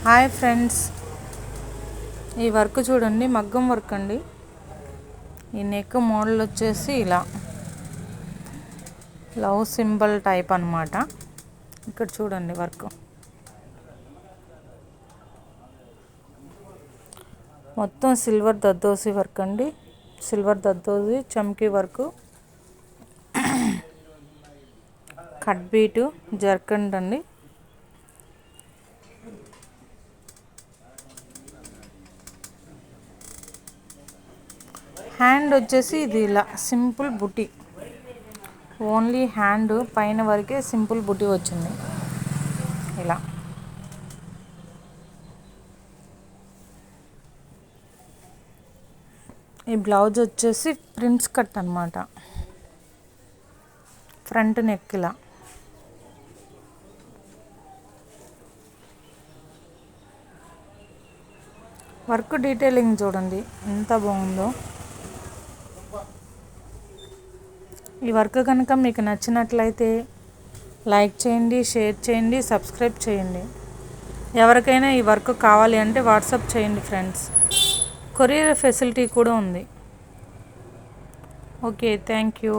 Hi friends, ఈ work చూడండి, మగ్గం వర్క్ అండి. ఈ నెక్ మోడల్ వచ్చేసి ఇలా లవ్ సింబల్ టైప్ అన్నమాట. ఇక్కడ చూడండి వర్క్ మొత్తం సిల్వర్ దద్దోసి వర్క్ అండి. సిల్వర్ దద్దోసి చమ్కీ వర్క్, కట్ బీటు, జర్కండ్ అండి. హ్యాండ్ వచ్చేసి ఇది ఇలా సింపుల్ బుటీ, ఓన్లీ హ్యాండ్ పైన వరకే సింపుల్ బుటీ వచ్చింది ఇలా. ఈ బ్లౌజ్ వచ్చేసి ప్రిన్స్ కట్ అన్నమాట. ఫ్రంట్ నెక్ ఇలా. వర్క్ డీటెయిలింగ్ చూడండి ఎంత బాగుందో. ఈ వర్క్ కనుక మీకు నచ్చినట్లయితే లైక్ చేయండి, షేర్ చేయండి, సబ్స్క్రైబ్ చేయండి. ఎవరికైనా ఈ వర్క్ కావాలి అంటే వాట్సాప్ చేయండి ఫ్రెండ్స్. కొరియర్ ఫెసిలిటీ కూడా ఉంది. Okay, thank you.